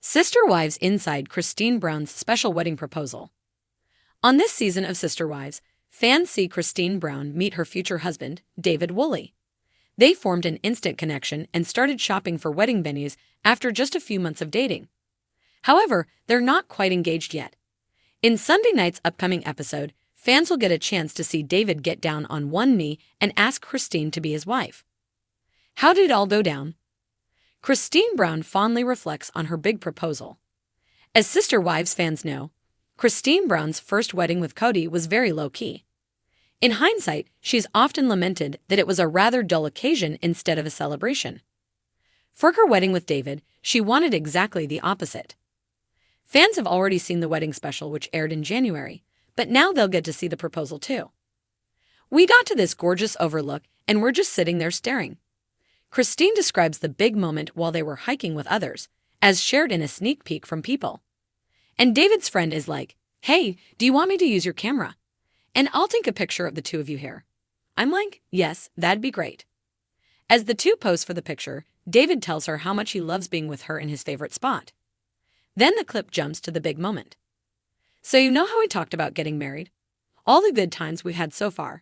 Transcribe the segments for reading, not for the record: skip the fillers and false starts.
Sister Wives Inside Cristin Brown's Special Wedding Proposal. On this season of Sister Wives, fans see Cristin Brown meet her future husband, David Woolley. They formed an instant connection and started shopping for wedding venues after just a few months of dating. However, they're not quite engaged yet. In Sunday night's upcoming episode, fans will get a chance to see David get down on one knee and ask Cristin to be his wife. How did it all go down? Cristin Brown fondly reflects on her big proposal. As Sister Wives fans know, Cristin Brown's first wedding with Cody was very low-key. In hindsight, she's often lamented that it was a rather dull occasion instead of a celebration. For her wedding with David, she wanted exactly the opposite. Fans have already seen the wedding special, which aired in January, but now they'll get to see the proposal too. We got to this gorgeous overlook, and we're just sitting there staring. Cristin describes the big moment while they were hiking with others, as shared in a sneak peek from People. And David's friend is like, "Hey, do you want me to use your camera? And I'll take a picture of the two of you here." I'm like, "Yes, that'd be great." As the two pose for the picture, David tells her how much he loves being with her in his favorite spot. Then the clip jumps to the big moment. "So you know how we talked about getting married? All the good times we've had so far."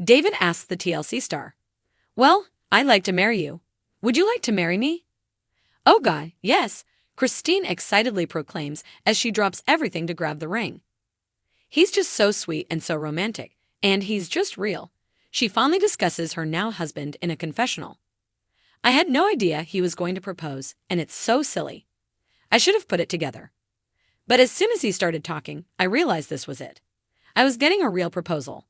David asks the TLC star, "Well, I'd like to marry you. Would you like to marry me?" "Oh God, yes," Cristin excitedly proclaims as she drops everything to grab the ring. "He's just so sweet and so romantic, and he's just real." She fondly discusses her now husband in a confessional. "I had no idea he was going to propose, and it's so silly. I should have put it together. But as soon as he started talking, I realized this was it. I was getting a real proposal."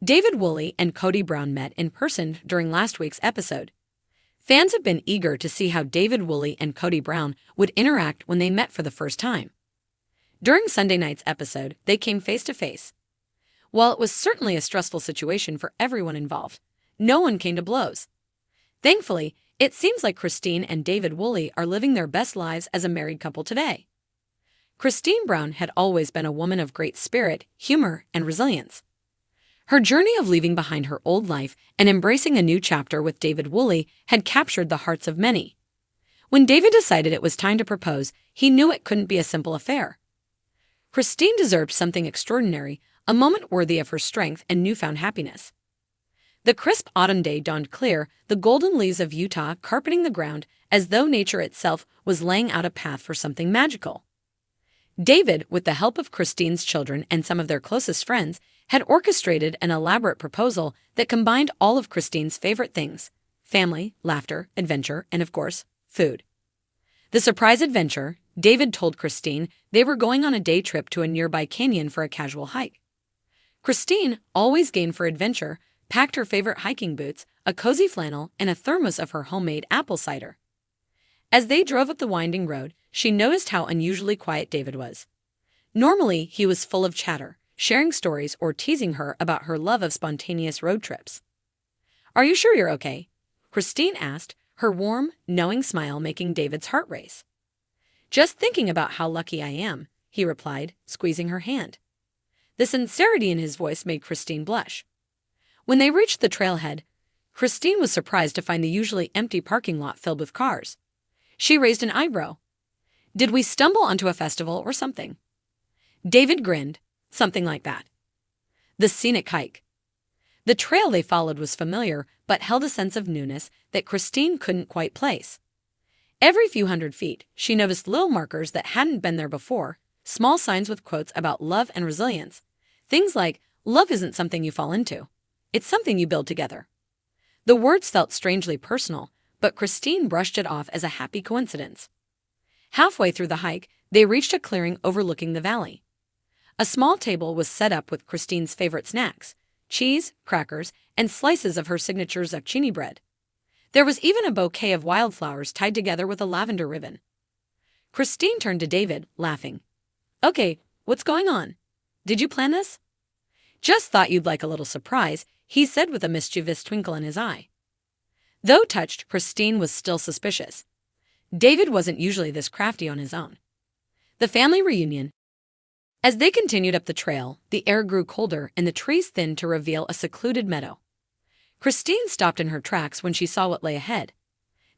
David Woolley and Cody Brown met in person during last week's episode. Fans have been eager to see how David Woolley and Cody Brown would interact when they met for the first time. During Sunday night's episode, they came face to face. While it was certainly a stressful situation for everyone involved, no one came to blows. Thankfully, it seems like Cristin and David Woolley are living their best lives as a married couple today. Cristin Brown had always been a woman of great spirit, humor, and resilience. Her journey of leaving behind her old life and embracing a new chapter with David Woolley had captured the hearts of many. When David decided it was time to propose, he knew it couldn't be a simple affair. Cristin deserved something extraordinary, a moment worthy of her strength and newfound happiness. The crisp autumn day dawned clear, the golden leaves of Utah carpeting the ground as though nature itself was laying out a path for something magical. David, with the help of Cristin's children and some of their closest friends, had orchestrated an elaborate proposal that combined all of Cristin's favorite things: family, laughter, adventure, and of course, food. The surprise adventure, David told Cristin they were going on a day trip to a nearby canyon for a casual hike. Cristin, always game for adventure, packed her favorite hiking boots, a cozy flannel, and a thermos of her homemade apple cider. As they drove up the winding road, she noticed how unusually quiet David was. Normally, he was full of chatter, sharing stories or teasing her about her love of spontaneous road trips. "Are you sure you're okay?" Cristin asked, her warm, knowing smile making David's heart race. "Just thinking about how lucky I am," he replied, squeezing her hand. The sincerity in his voice made Cristin blush. When they reached the trailhead, Cristin was surprised to find the usually empty parking lot filled with cars. She raised an eyebrow. "Did we stumble onto a festival or something?" David grinned. "Something like that." The scenic hike. The trail they followed was familiar, but held a sense of newness that Cristin couldn't quite place. Every few hundred feet, she noticed little markers that hadn't been there before, small signs with quotes about love and resilience. Things like, "Love isn't something you fall into. It's something you build together." The words felt strangely personal, but Cristin brushed it off as a happy coincidence. Halfway through the hike, they reached a clearing overlooking the valley. A small table was set up with Cristin's favorite snacks: cheese, crackers, and slices of her signature zucchini bread. There was even a bouquet of wildflowers tied together with a lavender ribbon. Cristin turned to David, laughing. "Okay, what's going on? Did you plan this?" "Just thought you'd like a little surprise," he said with a mischievous twinkle in his eye. Though touched, Cristin was still suspicious. David wasn't usually this crafty on his own. The family reunion. As they continued up the trail, the air grew colder and the trees thinned to reveal a secluded meadow. Cristin stopped in her tracks when she saw what lay ahead.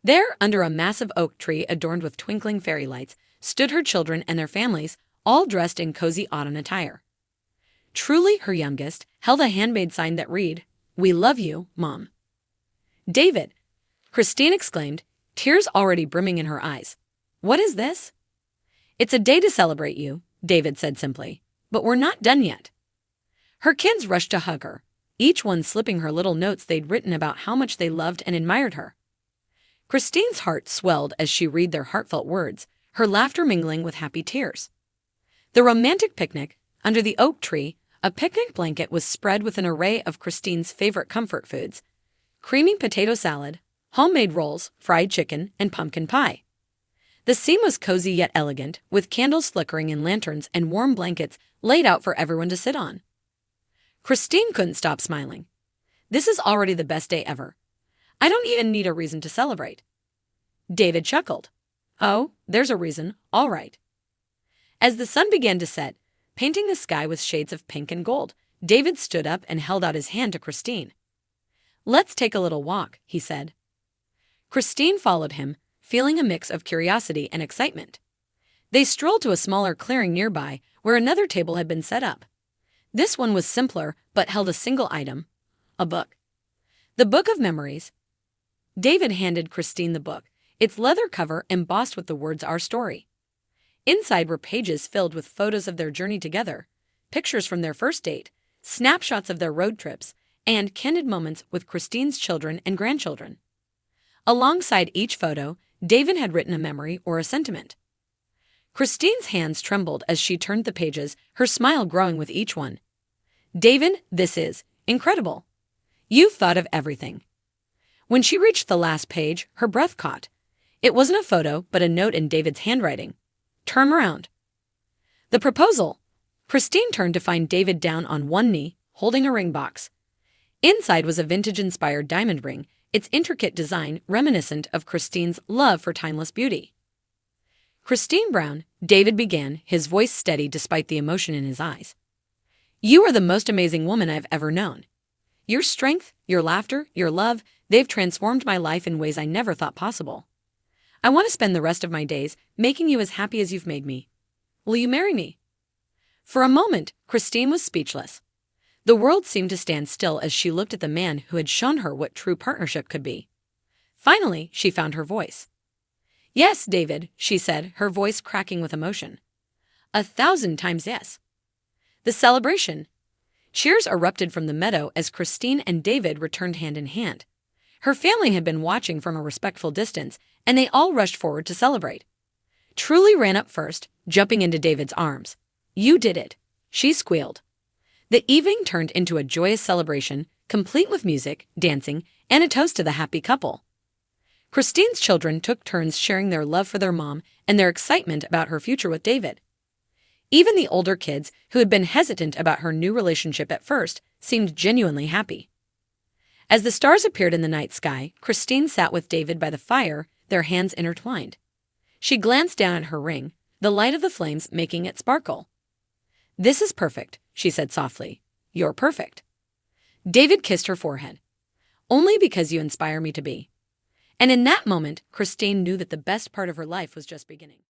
There, under a massive oak tree adorned with twinkling fairy lights, stood her children and their families, all dressed in cozy autumn attire. Truly, her youngest, held a handmade sign that read, "We love you, Mom." "David," Cristin exclaimed, tears already brimming in her eyes. "What is this?" "It's a day to celebrate you," David said simply. "But we're not done yet." Her kids rushed to hug her, each one slipping her little notes they'd written about how much they loved and admired her. Cristin's heart swelled as she read their heartfelt words, her laughter mingling with happy tears. The romantic picnic, under the oak tree, a picnic blanket was spread with an array of Cristin's favorite comfort foods: creamy potato salad, homemade rolls, fried chicken, and pumpkin pie. The scene was cozy yet elegant, with candles flickering and lanterns and warm blankets laid out for everyone to sit on. Cristin couldn't stop smiling. "This is already the best day ever. I don't even need a reason to celebrate." David chuckled. "Oh, there's a reason, all right." As the sun began to set, painting the sky with shades of pink and gold, David stood up and held out his hand to Cristin. "Let's take a little walk," he said. Cristin followed him, feeling a mix of curiosity and excitement. They strolled to a smaller clearing nearby, where another table had been set up. This one was simpler, but held a single item: a book. The Book of Memories. David handed Cristin the book, its leather cover embossed with the words "Our Story." Inside were pages filled with photos of their journey together, pictures from their first date, snapshots of their road trips, and candid moments with Cristin's children and grandchildren. Alongside each photo, David had written a memory or a sentiment. Cristin's hands trembled as she turned the pages, her smile growing with each one. "David, this is incredible. You've thought of everything." When she reached the last page, her breath caught. It wasn't a photo, but a note in David's handwriting. "Turn around." The proposal. Cristin turned to find David down on one knee, holding a ring box. Inside was a vintage-inspired diamond ring, its intricate design reminiscent of Cristin's love for timeless beauty. "Cristin Brown," David began, his voice steady despite the emotion in his eyes. "You are the most amazing woman I've ever known. Your strength, your laughter, your love, they've transformed my life in ways I never thought possible. I want to spend the rest of my days making you as happy as you've made me. Will you marry me?" For a moment, Cristin was speechless. The world seemed to stand still as she looked at the man who had shown her what true partnership could be. Finally, she found her voice. "Yes, David," she said, her voice cracking with emotion. 1,000 times yes." The celebration. Cheers erupted from the meadow as Cristin and David returned hand in hand. Her family had been watching from a respectful distance, and they all rushed forward to celebrate. Truly ran up first, jumping into David's arms. "You did it," she squealed. The evening turned into a joyous celebration, complete with music, dancing, and a toast to the happy couple. Cristin's children took turns sharing their love for their mom and their excitement about her future with David. Even the older kids, who had been hesitant about her new relationship at first, seemed genuinely happy. As the stars appeared in the night sky, Cristin sat with David by the fire, their hands intertwined. She glanced down at her ring, the light of the flames making it sparkle. "This is perfect," she said softly. "You're perfect." David kissed her forehead. "Only because you inspire me to be." And in that moment, Cristin knew that the best part of her life was just beginning.